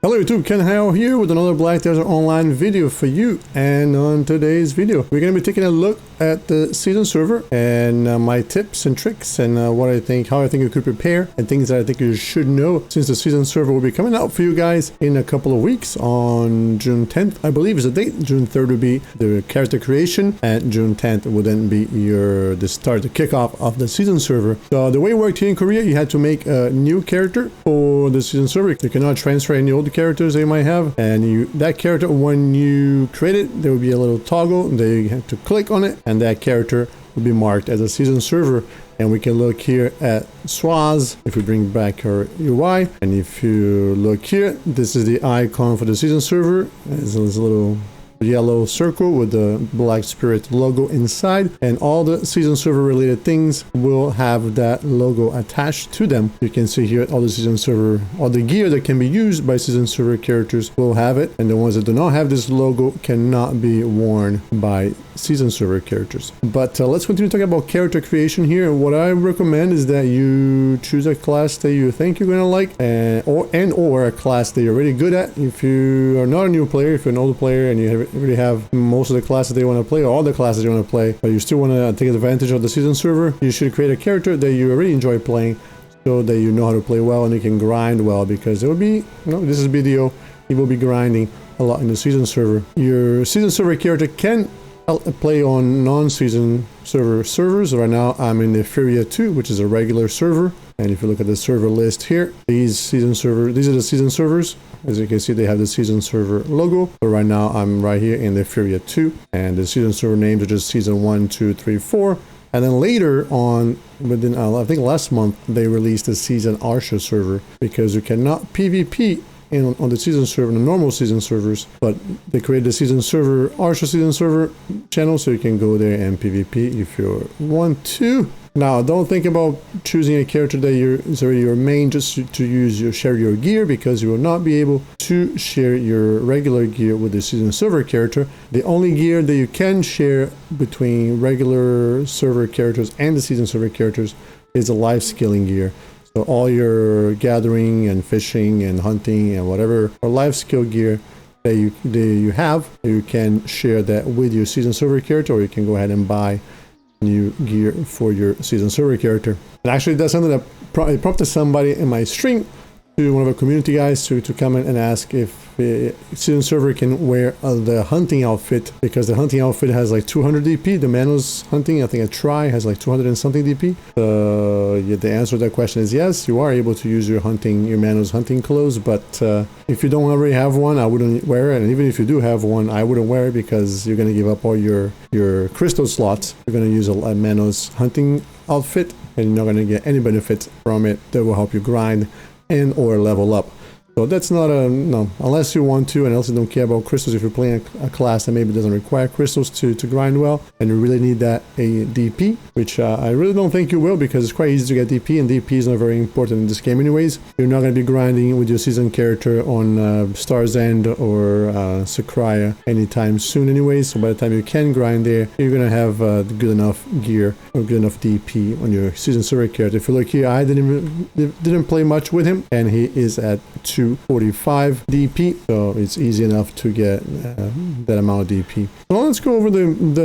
Hello YouTube, Ken Hao here with another Black Desert Online video for you. And on today's video, we're going to be taking a look at the season server and my tips and tricks and what I think, how I think you could prepare and things that I think you should know, since the season server will be coming out for you guys in a couple of weeks on June 10th, I believe is the date. June 3rd will be the character creation and June 10th will then be the kickoff of the season server. So the way it worked here in Korea, you had to make a new character for the season server. You cannot transfer any old characters they might have, and that character, when you create it, there will be a little toggle they have to click on it, and that character will be marked as a season server. And we can look here at Swaz if we bring back our UI, and if you look here, this is the icon for the season server. There's a little yellow circle with the Black Spirit logo inside, and all the season server related things will have that logo attached to them. You can see here all the season server, all the gear that can be used by season server characters will have it, and the ones that do not have this logo cannot be worn by season server characters. But let's continue talking about character creation here. What I recommend is that you choose a class that you think you're gonna like, or a class that you're already good at. If you are not a new player, if you're an older player and you already have most of the classes they want to play, or all the classes you want to play, but you still want to take advantage of the season server, you should create a character that you already enjoy playing, so that you know how to play well and you can grind well, because it will be, this is video, you will be grinding a lot in the season server. Your season server character can play on non-season server servers. Right now I'm in the Furia 2, which is a regular server, and if you look at the server list here, these are the season servers. As you can see, they have the season server logo. But right now I'm right here in the Furia 2, and the season server names are just season 1, 2, 3, 4. And then later on, within I think last month, they released the season Archer server, because you cannot PvP on the season server, the normal season servers, but they created the season server, Archer season server channel, so you can go there and PvP if you want to. Now, don't think about choosing a character that is already your main just to share your gear, because you will not be able to share your regular gear with the season server character. The only gear that you can share between regular server characters and the season server characters is the life scaling gear. So all your gathering and fishing and hunting and whatever or life skill gear that you have, you can share that with your season server character, or you can go ahead and buy new gear for your season server character. And actually, that's something that prompted somebody in my stream, to one of our community guys, to come in and ask if season server can wear the hunting outfit, because the hunting outfit has like 200 DP. The Manos hunting, I think a try, has like 200 and something DP. Yeah, the answer to that question is yes, you are able to use your Manos hunting clothes, but if you don't already have one, I wouldn't wear it. And even if you do have one, I wouldn't wear it, because you're going to give up all your crystal slots. You're going to use a Manos hunting outfit, and you're not going to get any benefit from it that will help you grind and or level up. So that's not no, unless you want to, and also don't care about crystals. If you're playing a class that maybe doesn't require crystals to grind well, and you really need a DP, which I really don't think you will, because it's quite easy to get DP, and DP is not very important in this game anyways. You're not going to be grinding with your season character on Star's End or Sakraya anytime soon anyways, so by the time you can grind there, you're going to have good enough gear or good enough DP on your season server character. If you look here, I didn't play much with him, and he is at 245 DP, so it's easy enough to get that amount of DP. So let's go over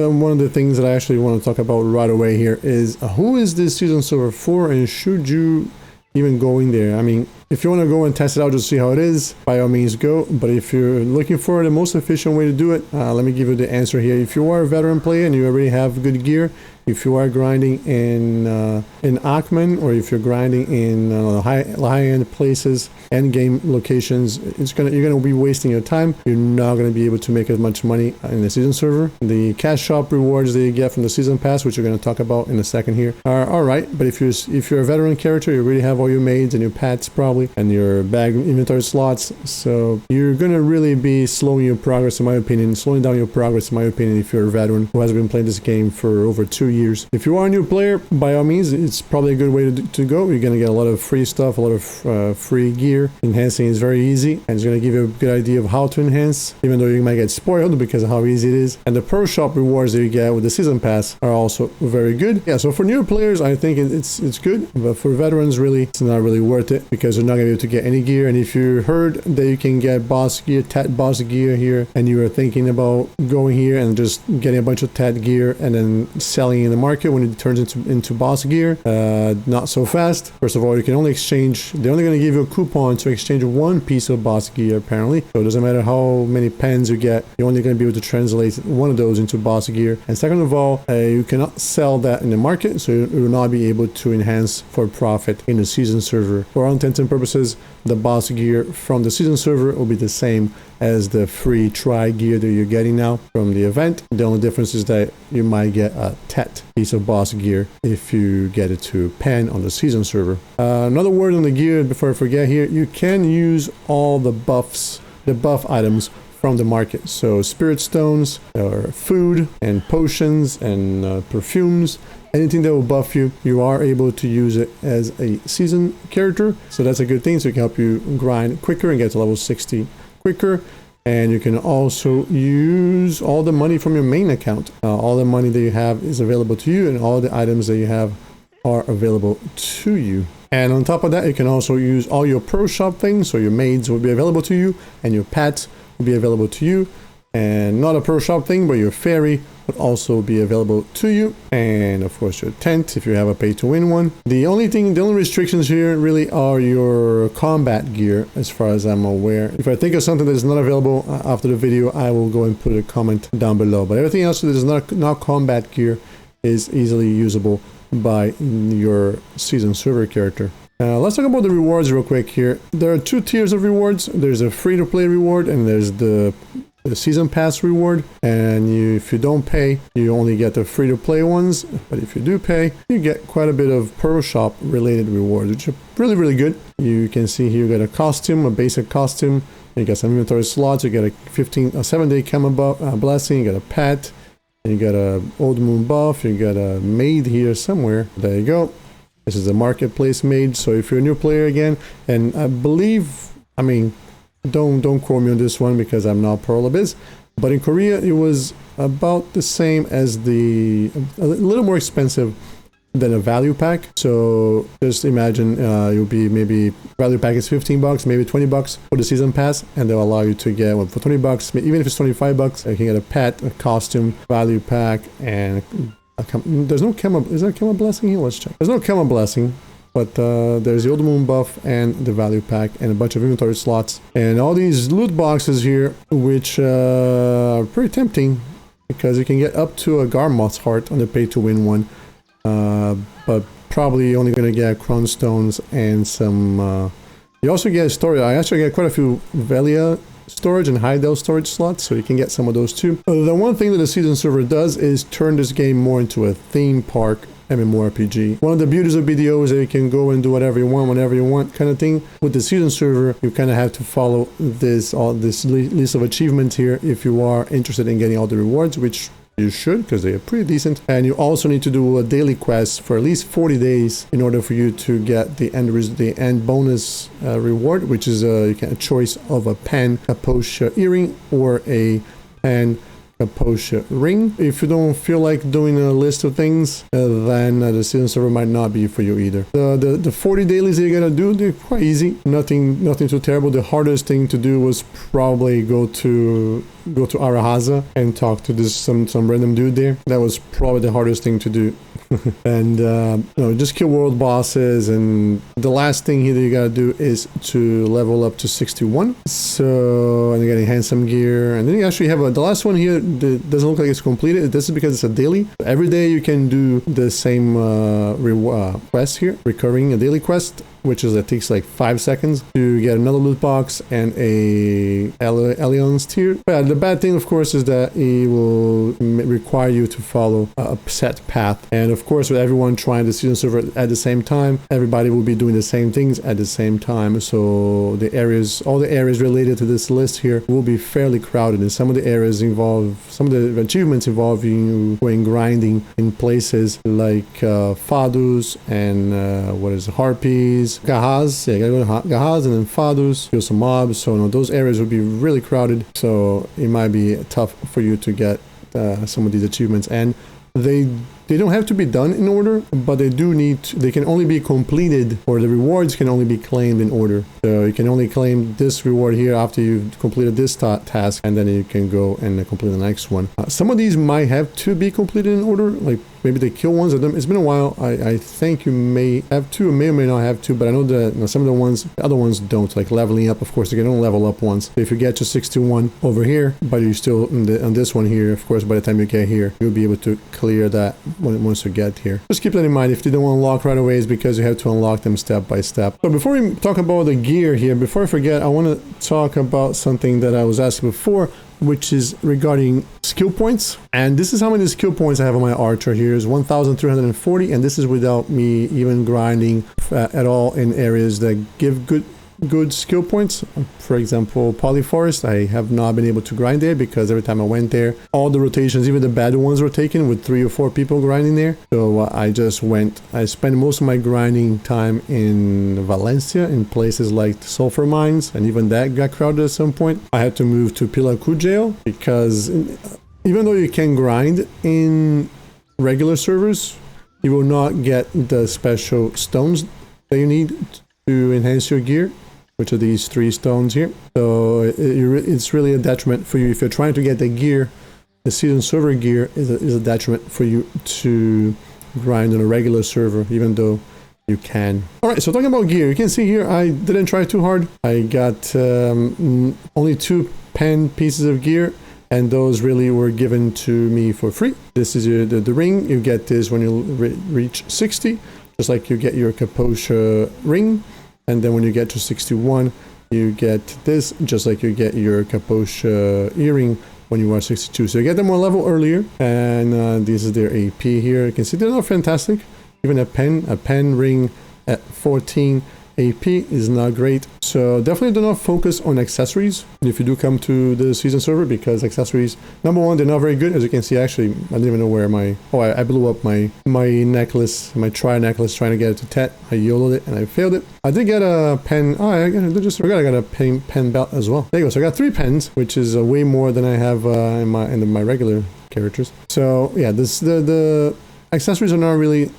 one of the things that I actually want to talk about right away here is who is this season server for, and should you even go in there? I mean, if you want to go and test it out just to see how it is, by all means go. But if you're looking for the most efficient way to do it, let me give you the answer here. If you are a veteran player and you already have good gear, if you are grinding in Ackman, or if you're grinding in high-end places and game locations, you're gonna be wasting your time. You're not gonna be able to make as much money in the season server. The cash shop rewards that you get from the season pass, which we're gonna talk about in a second here, are all right. But if you're a veteran character, you already have all your maids and your pets probably, and your bag inventory slots, so you're gonna really be slowing your progress, in my opinion, if you're a veteran who has been playing this game for over 2 years. If you are a new player, by all means, it's probably a good way to go. You're gonna get a lot of free stuff, a lot of free gear. Enhancing is very easy, and it's gonna give you a good idea of how to enhance, even though you might get spoiled because of how easy it is. And the pro shop rewards that you get with the season pass are also very good. Yeah, so for new players, I think it's good, but for veterans, really, it's not really worth it, because you're not gonna be able to get any gear. And if you heard that you can get boss gear, Tet boss gear here, and you are thinking about going here and just getting a bunch of Tet gear and then selling in the market when it turns into boss gear, not so fast. First of all, you can only exchange, they're only going to give you a coupon to exchange one piece of boss gear apparently, so it doesn't matter how many pens you get, you're only going to be able to translate one of those into boss gear. And second of all, you cannot sell that in the market, so you will not be able to enhance for profit in the season server. For all intents and purposes, the boss gear from the season server will be the same as the free try gear that you're getting now from the event. The only difference is that you might get a Tet piece of boss gear if you get it to pen on the season server. Another word on the gear before I forget here, you can use all the buffs, the buff items from the market. So spirit stones or food and potions and perfumes, anything that will buff you, you are able to use it as a season character. So that's a good thing. So it can help you grind quicker and get to level 60 quicker. And you can also use all the money from your main account. All the money that you have is available to you, and all the items that you have are available to you. And on top of that, you can also use all your pro shop things. So your maids will be available to you, and your pets will be available to you. And not a pro shop thing, but your fairy would also be available to you. And of course your tent, if you have a pay to win one. The only restrictions here really are your combat gear, as far as I'm aware. If I think of something that is not available after the video, I will go and put a comment down below. But everything else that is not combat gear is easily usable by your season server character. Let's talk about the rewards real quick here. There are two tiers of rewards. There's a free-to-play reward, and there's the season pass reward. And if you don't pay, you only get the free-to-play ones. But if you do pay, you get quite a bit of pro shop related rewards, which are really, really good. You can see here you get a costume, a basic costume. You get some inventory slots. You get a 7-day Kema blessing. You get a pet. And you got a Old Moon buff. You got a maid here somewhere. There you go. This is a marketplace maid. So if you're a new player again, and I believe, I mean, don't quote me on this one because I'm not Pearl Abyss, but in Korea it was about the same as a little more expensive than a value pack. So just imagine you'll be maybe value pack is $15, maybe $20 for the season pass, and they'll allow you to get one for $20, even if it's $25, you can get a pet, a costume, value pack, and there's no Kema. Is there a Kema blessing here? Let's check. There's no Kema blessing, but there's the Old Moon buff and the value pack and a bunch of inventory slots and all these loot boxes here, which are pretty tempting because you can get up to a Garmoth's heart on the pay to win one. But probably only going to get Crown Stones and some... you also get storage. I actually get quite a few Velia storage and Hydeal storage slots, so you can get some of those too. The one thing that the season server does is turn this game more into a theme park MMORPG. One of the beauties of BDO is that you can go and do whatever you want, whenever you want, kind of thing. With the season server, you kind of have to follow this list of achievements here if you are interested in getting all the rewards, which you should, because they are pretty decent. And you also need to do a daily quest for at least 40 days in order for you to get the end bonus reward, which is a choice of a pen Kaposha earring or a pen Kaposha ring. If you don't feel like doing a list of things, then the season server might not be for you either. The 40 dailies that you're gonna do, they're quite easy. Nothing too terrible. The hardest thing to do was probably go to Arahaza and talk to some random dude there. That was probably the hardest thing to do. And just kill world bosses, and the last thing here that you gotta do is to level up to 61. So, and you're getting handsome gear, and then you actually have the last one here that doesn't look like it's completed. This is because it's a daily. Every day you can do the same quest here, recurring a daily quest, which is that takes like 5 seconds to get another loot box and a Alliance tier. But the bad thing, of course, is that it will require you to follow a set path. And of course, with everyone trying the season server at the same time, everybody will be doing the same things at the same time. So all the areas related to this list here will be fairly crowded. And some of the areas some of the achievements involve you going grinding in places like Fadus and Harpies. Gahaz, yeah, you gotta go to Gahaz and then Fadus, kill some mobs. So those areas would be really crowded, so it might be tough for you to get some of these achievements. And they They don't have to be done in order, but they can only be completed, or the rewards can only be claimed in order. So you can only claim this reward here after you've completed this task, and then you can go and complete the next one. Some of these might have to be completed in order, like maybe the kill ones of them. It's been a while. I think you may have to, may or may not have to, but I know that some of the other ones don't, like leveling up. Of course, you can only level up once. If you get to 61 over here, but you still on this one here, of course, by the time you get here, you'll be able to clear that once you get here. Just keep that in mind. If they don't unlock right away, it's because you have to unlock them step by step. But before we talk about the gear here, before I forget, I want to talk about something that I was asked before, which is regarding skill points. And this is how many skill points I have on my archer here is 1,340, and this is without me even grinding at all in areas that give good skill points. For example, Polyforest, I have not been able to grind there because every time I went there, all the rotations, even the bad ones, were taken with 3 or 4 people grinding there. So I spent most of my grinding time in Valencia, in places like the sulfur mines, and even that got crowded at some point. I had to move to Pilaku jail because even though you can grind in regular servers, you will not get the special stones that you need to enhance your gear, which are these 3 stones here. So it's really a detriment for you. If you're trying to get the gear, the season server gear is a detriment for you to grind on a regular server, even though you can. All right, so talking about gear, you can see here I didn't try too hard. I got only 2 pen pieces of gear, and those really were given to me for free. This is the ring. You get this when you reach 60, just like you get your Kaposha ring. And then when you get to 61, you get this, just like you get your Kaposha earring when you are 62. So you get them one level earlier, and this is their AP here. You can see they're not fantastic. Even a pen ring at 14 AP is not great. So definitely do not focus on accessories if you do come to the season server, because accessories, number one, they're not very good. As you can see, actually, I didn't even know where I blew up my necklace, my tri necklace, trying to get it to Tet. I YOLO'd it and I failed it. I did get a pen. Oh, I just forgot I got a pen belt as well. There you go. So I got 3 pens, which is way more than I have in my regular characters. So yeah, the accessories are not really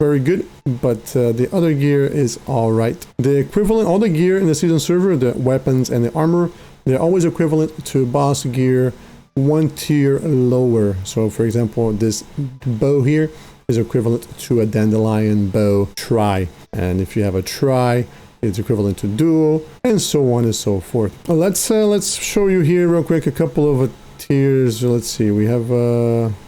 very good, but the other gear is all right. The equivalent, all the gear in the season server, the weapons and the armor, they're always equivalent to boss gear 1 tier lower. So for example, this bow here is equivalent to a dandelion bow tri, and if you have a tri, it's equivalent to duo, and so on and so forth. Well, let's show you here real quick a couple of tiers. Let's see, we have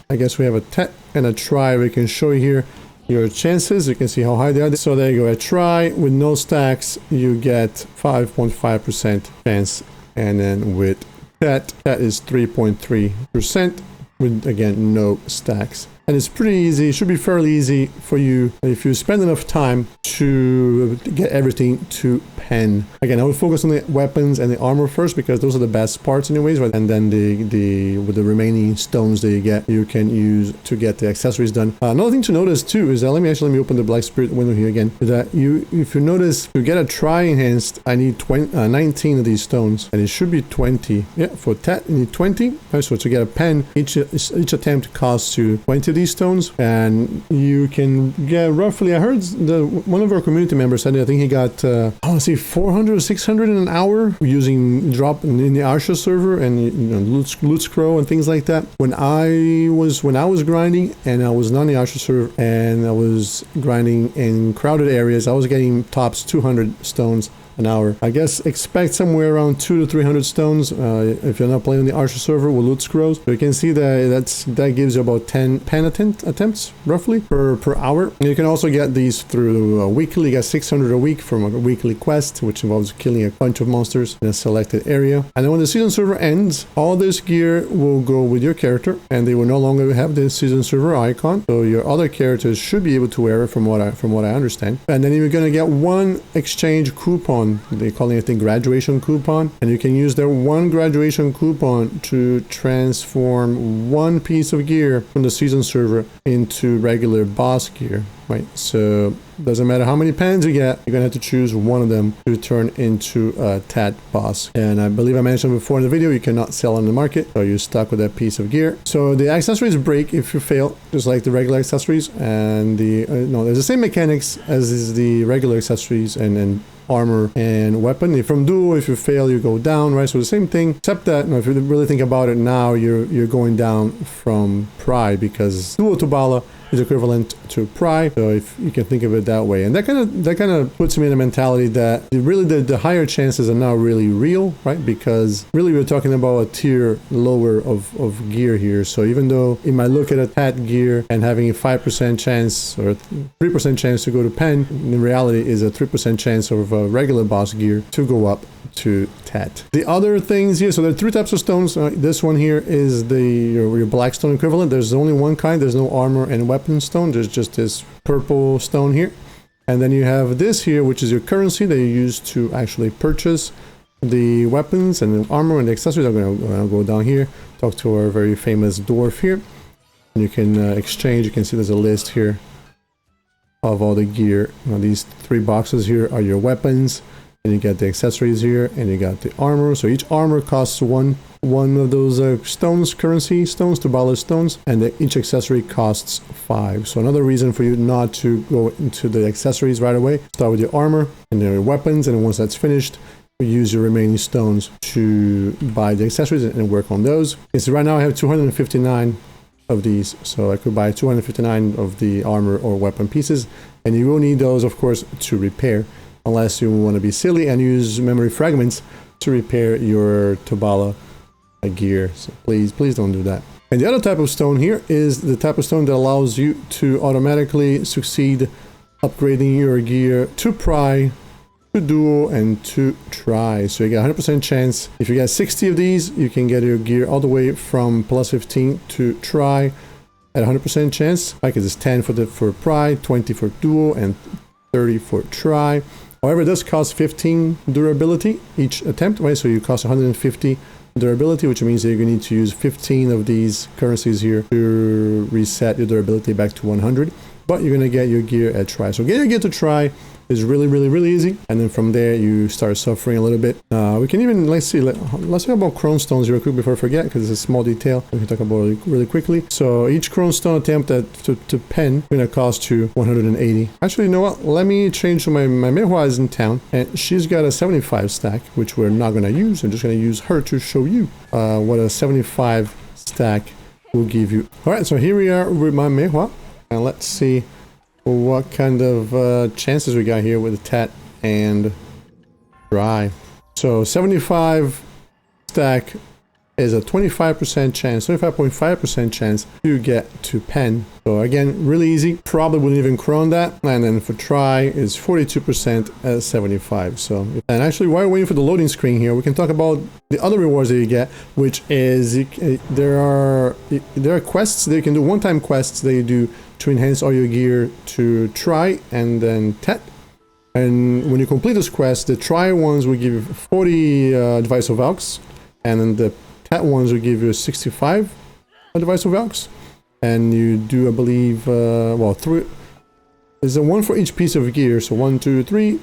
I guess we have a Tet and a tri. We can show you here your chances. You can see how high they are. So there you go. A try with no stacks, you get 5.5% chance, and then with that is 3.3% with, again, no stacks. And it's pretty easy. It should be fairly easy for you if you spend enough time to get everything to pen. Again, I would focus on the weapons and the armor first, because those are the best parts anyways. And then with the remaining stones that you get, you can use to get the accessories done. Another thing to notice too is that let me open the Black Spirit window here again. Is that if you notice, to get a tri enhanced, I need 19 of these stones, and it should be 20. Yeah, for Tet you need 20. So to get a pen, each attempt costs you 20 these stones, and you can get roughly, I heard one of our community members said, I think he got 400 or 600 in an hour using drop in the Arsha server and loot scroll and things like that. When I was grinding and I was not in the Arsha server and I was grinding in crowded areas, I was getting tops 200 stones an hour. I guess expect somewhere around 200 to 300 stones if you're not playing on the Arsha server with loot scrolls. So you can see that gives you about 10 pen attempts roughly per hour. And you can also get these through weekly. You get 600 a week from a weekly quest, which involves killing a bunch of monsters in a selected area. And then when the season server ends, all this gear will go with your character, and they will no longer have the season server icon. So your other characters should be able to wear it, from what I understand. And then you're gonna get 1 exchange coupon coupon. They call it, I think, graduation coupon. And you can use that one graduation coupon to transform one piece of gear from the season server into regular boss gear, right? So doesn't matter how many pens you get, you're gonna have to choose one of them to turn into a Tat boss. And I believe I mentioned before in the video, you cannot sell on the market, so you're stuck with that piece of gear. So the accessories break if you fail, just like the regular accessories, and the no, there's the same mechanics as is the regular accessories and armor and weapon. If from duo, if you fail, you go down, right? So the same thing, except that, you know, if you really think about it now, you're going down from Pry, because duo Tobala is equivalent to Pry. So if you can think of it that way, and that kind of puts me in a mentality that really the higher chances are not really real, right? Because really we're talking about a tier lower of gear here. So even though you might look at a Tat gear and having a 5% chance or 3% chance to go to pen, in reality is a 3% chance of a regular boss gear to go up to Tat. The other things here, so there are 3 types of stones. This one here is your black stone equivalent. There's only one kind. There's no armor and weapon stone. There's just this purple stone here. And then you have this here, which is your currency that you use to actually purchase the weapons and the armor and the accessories. I'm going to go down here, talk to our very famous dwarf here. And you can exchange. You can see there's a list here of all the gear. Now, these 3 boxes here are your weapons. And you get the accessories here, and you got the armor. So each armor costs one of those stones, currency stones, Tobala stones, and each accessory costs 5. So another reason for you not to go into the accessories right away. Start with your armor and then your weapons, and once that's finished, you use your remaining stones to buy the accessories and work on those. Okay, so right now I have 259 of these, so I could buy 259 of the armor or weapon pieces, and you will need those, of course, to repair. Unless you want to be silly and use memory fragments to repair your Tobala gear. So please don't do that. And the other type of stone here is the type of stone that allows you to automatically succeed upgrading your gear to Pry, to Duo, and to Try. So you get 100% chance. If you get 60 of these, you can get your gear all the way from plus 15 to Try at 100% chance. Like it's 10 for Pry, 20 for Duo, and 30 for Try. However, it does cost 15 durability each attempt, right? So you cost 150 durability, which means that you're going to need to use 15 of these currencies here to reset your durability back to 100. But you're going to get your gear at Try. So getting your gear to Try is really easy, and then from there you start suffering a little bit. We can even, let's talk about Chrome Stones real quick before I forget, because it's a small detail we can talk about it really quickly. So each Chrome Stone attempt to pen is going to cost you 180. Actually, you know what, let me change to my Mehua is in town, and she's got a 75 stack, which we're not going to use. I'm just going to use her to show you what a 75 stack will give you. All right, so here we are with my Mehua, and let's see what kind of chances we got here with the Tat and Try. So 75 stack is a 25% chance, 25.5% chance to get to pen. So again, really easy. Probably wouldn't even cron that. And then for Try is 42% at 75. So, and actually, while we're waiting for the loading screen here, we can talk about the other rewards that you get, which is there are quests that you can do, one-time quests that you do to enhance all your gear to Try and then Tat. And when you complete this quest, the Try ones will give you 40 Device of Valks, and then the Tat ones will give you 65 Device of Valks. And you do, I believe, well, 3. There's a 1 for each piece of gear. So 1, 2, 3,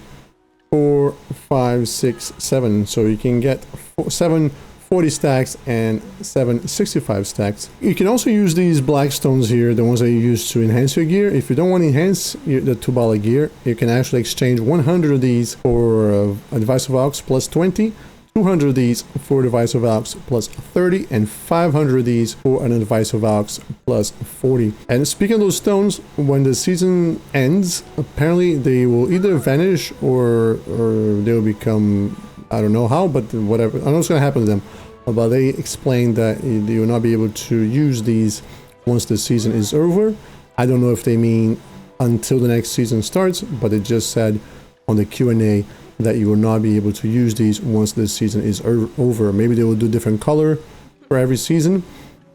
4, 5, 6, 7. So you can get 7 40 stacks and 7 65 stacks. You can also use these black stones here, the ones that you use to enhance your gear. If you don't want to enhance the Tobala gear, you can actually exchange 100 of these for a Device of Valks plus 20, 200 of these for Device of Valks plus 30, and 500 of these for an Device of Valks plus 40. And speaking of those stones, when the season ends, apparently they will either vanish or they'll become, I don't know how, but whatever. I know what's going to happen to them. But they explained that you will not be able to use these once the season is over. I don't know if they mean until the next season starts, but it just said on the Q&A that you will not be able to use these once the season is over. Maybe they will do different color for every season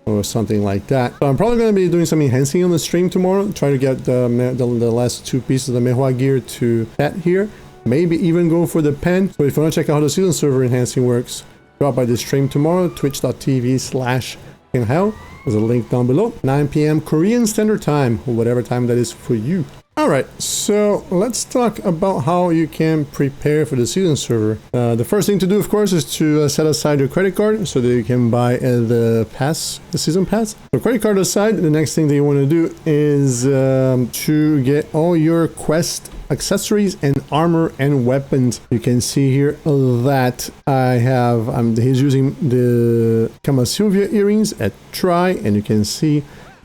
or something like that. So I'm probably going to be doing some enhancing on the stream tomorrow, try to get the last 2 pieces of the Mehua gear to Tat here. maybe even go for the pen. So if you want to check out how the season server enhancing works, drop by the stream tomorrow, twitch.tv/KingHao. There's a link down below. 9 p.m. Korean Standard Time, or whatever time that is for you. Alright, so let's talk about how you can prepare for the season server. The first thing to do, of course, is to set aside your credit card so that you can buy the season pass. So credit card aside, the next thing that you want to do is to get all your quest accessories and armor and weapons. You can see here that he's using the Kama Sylvia earrings at Try, and you can see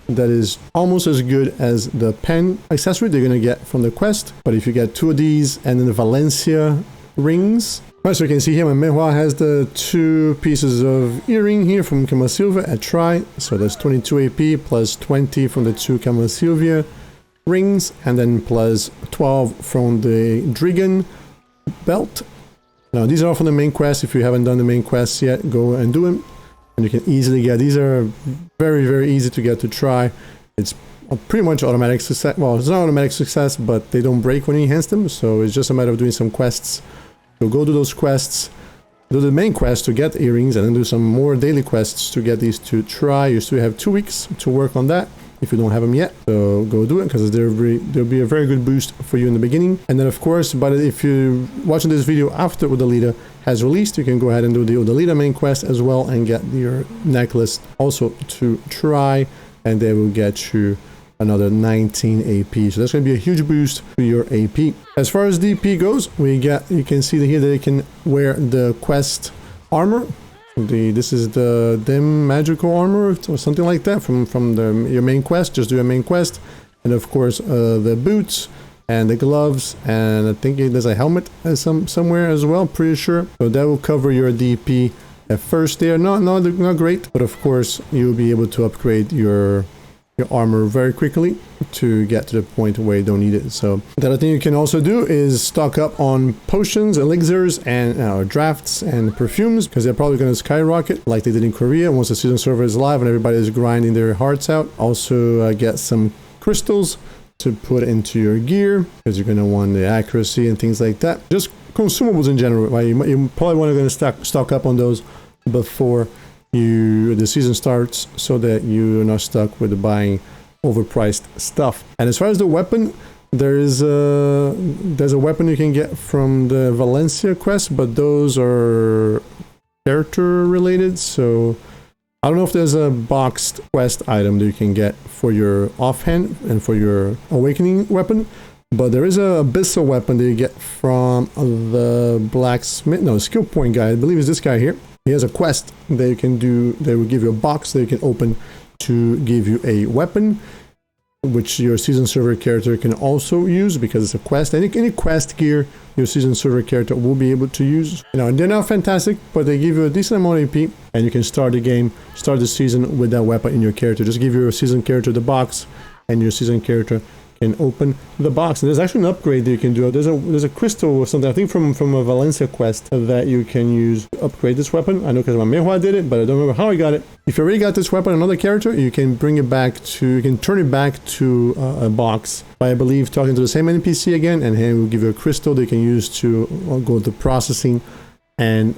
that is almost as good as the pen accessory they're going to get from the quest. But if you get 2 of these and then the Valencia rings, right, so you can see here my Mehua has the 2 pieces of earring here from Kama Sylvia at Try. So that's 22 AP plus 20 from the 2 Kama Sylvia rings, and then plus 12 from the Drigan belt. Now these are all from the main quest. If you haven't done the main quests yet, go and do them. And you can easily get, these are very, very easy to get to Try. It's pretty much automatic success. Well, it's not automatic success, but they don't break when you enhance them. So it's just a matter of doing some quests. So go do those quests, do the main quest to get earrings, and then do some more daily quests to get these to Try. You still have 2 weeks to work on that if you don't have them yet. So go do it, because there'll be a very good boost for you in the beginning. And then of course, but if you're watching this video after Odalita has released, you can go ahead and do the Odalita main quest as well and get your necklace also to Try, and they will get you another 19 AP. So that's going to be a huge boost to your AP. As far as DP goes, you can see here that you can wear the quest armor. This is the dim magical armor or something like that from your main quest. Just do a main quest, and of course the boots and the gloves, and I think there's a helmet somewhere as well, pretty sure. So that will cover your DP at first. They are not great, but of course you'll be able to upgrade your armor very quickly to get to the point where you don't need it. So the other thing you can also do is stock up on potions, elixirs, and drafts and perfumes, because they're probably going to skyrocket like they did in Korea once the season server is live and everybody is grinding their hearts out. Also get some crystals to put into your gear, because you're going to want the accuracy and things like that. Just consumables in general, right? You probably want to stock up on those before the season starts, so that you're not stuck with buying overpriced stuff. And as far as the weapon, there's a weapon you can get from the Valencia quest, but those are character related, so I don't know if there's a boxed quest item that you can get for your offhand and for your awakening weapon, but there is a abyssal weapon that you get from the blacksmith, no, skill point guy, I believe is this guy here. He has a quest that you can do. They will give you a box that you can open to give you a weapon, which your season server character can also use, because it's a quest. Any quest gear your season server character will be able to use. And they're not fantastic, but they give you a decent amount of AP, and you can start the season with that weapon in your character. Just give your season character the box, and your season character can open the box. And there's actually an upgrade that you can do. There's a crystal or something, I think from a Valencia quest, that you can use to upgrade this weapon. I know because my Mehua did it, but I don't remember how I got it. If you already got this weapon on another character, you can turn it back to a box by, I believe, talking to the same NPC again, and he will give you a crystal that you can use to go to processing and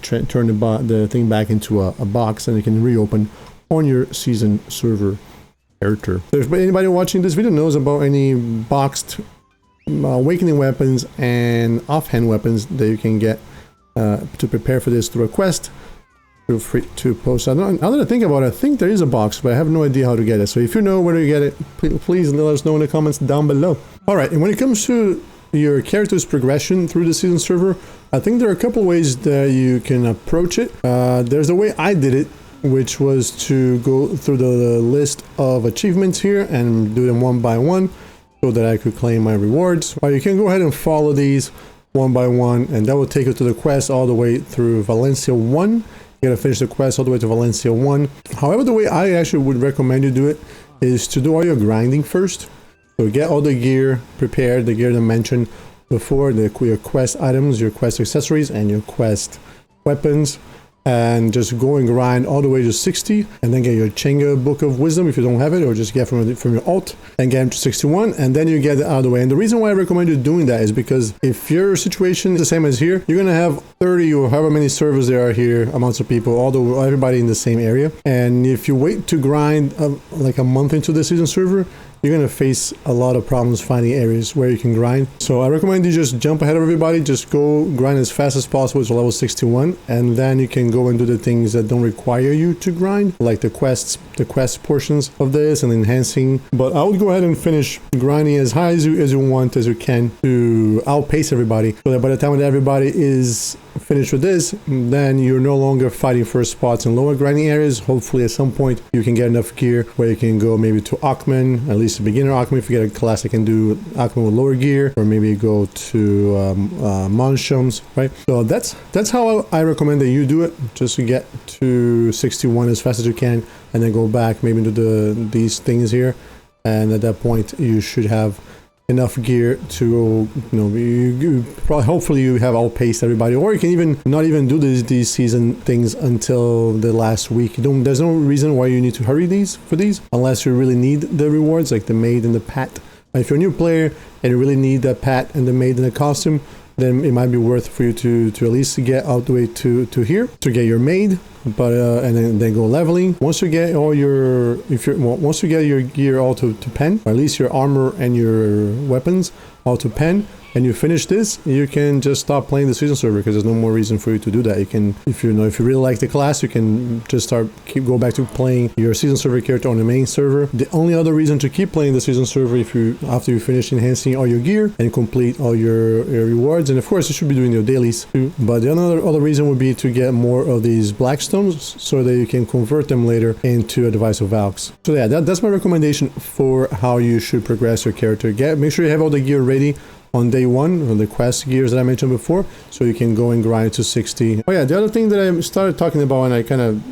turn the thing back into a box, and you can reopen on your season server character. So if anybody watching this video knows about any boxed awakening weapons and offhand weapons that you can get to prepare for this through a quest, feel free to post. Now that I think about it, I think there is a box, but I have no idea how to get it. So if you know where to get it, please let us know in the comments down below. Alright, and when it comes to your character's progression through the season server, I think there are a couple ways that you can approach it. There's a way I did it, which was to go through the list of achievements here and do them one by one so that I could claim my rewards. Or you can go ahead and follow these one by one, and that will take you to the quest all the way through Valencia 1. You gotta finish the quest all the way to Valencia 1. However, the way I actually would recommend you do it is to do all your grinding first. So get all the gear prepared, the gear that I mentioned before, your quest items, your quest accessories, and your quest weapons. and just go and grind all the way to 60, and then get your Chenga Book of Wisdom if you don't have it, or just get from your alt and get them to 61, and then you get it out of the way. And the reason why I recommend you doing that is because if your situation is the same as here, you're gonna have 30 or however many servers there are here, amounts of people, everybody in the same area. And if you wait to grind like a month into the season server, you're going to face a lot of problems finding areas where you can grind. So I recommend you just jump ahead of everybody, just go grind as fast as possible to level 61, and then you can go and do the things that don't require you to grind, like the quest portions of this and enhancing. But I would go ahead and finish grinding as high as you want, as you can, to outpace everybody, so that by the time that everybody is finished with this, then you're no longer fighting for spots in lower grinding areas. Hopefully at some point you can get enough gear where you can go maybe to Akhman, at least a beginner Akhman. If you get a class that can do Akhman with lower gear, or maybe go to Monshums, right? So that's how I recommend that you do it, just to get to 61 as fast as you can, and then go back maybe into these things here, and at that point you should have enough gear to, you probably, hopefully you have outpaced everybody, or you can even not even do these season things until the last week. There's no reason why you need to hurry for these unless you really need the rewards, like the maid and the pat. If you're a new player and you really need the pat and the maid and the costume, then it might be worth for you to at least get all the way to here to get your maid, but and then go leveling. Once you get all your once you get your gear all to pen, or at least your armor and your weapons all to pen, and you finish this, you can just stop playing the season server, because there's no more reason for you to do that. You can, if you really like the class, you can just go back to playing your season server character on the main server. The only other reason to keep playing the season server, after you finish enhancing all your gear and complete all your rewards, and of course you should be doing your dailies too. But the other reason would be to get more of these black stones, so that you can convert them later into a device of Valks. So yeah, that's my recommendation for how you should progress your character. Make sure you have all the gear ready on day one, on the quest gears that I mentioned before, so you can go and grind to 60. Oh yeah, the other thing that I started talking about and I kind of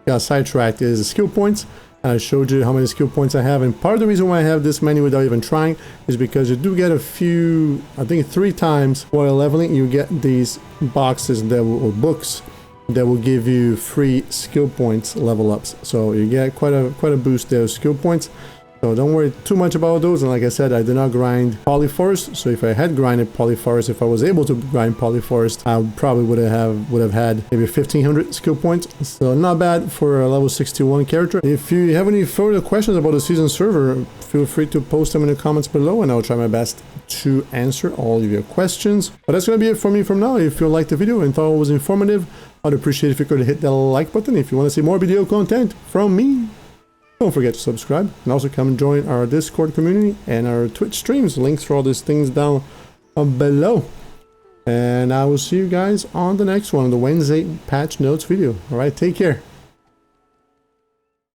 got sidetracked is skill points. And I showed you how many skill points I have, and part of the reason why I have this many without even trying is because you do get a few, I think 3 times while leveling, you get these boxes or books that will give you free skill points level ups. So you get quite a boost there of skill points. So don't worry too much about those. And like I said, I did not grind Polyforest. So if I had grinded Polyforest, if I was able to grind Polyforest, I probably would have had maybe 1500 skill points. So not bad for a level 61 character. If you have any further questions about the season server, feel free to post them in the comments below, and I'll try my best to answer all of your questions. But that's going to be it for me from now. If you liked the video and thought it was informative, I'd appreciate if you could hit that like button. If you want to see more video content from me, don't forget to subscribe, and also come and join our Discord community and our Twitch streams. Links for all these things down below. And I will see you guys on the next one, the Wednesday patch notes video. All right, take care.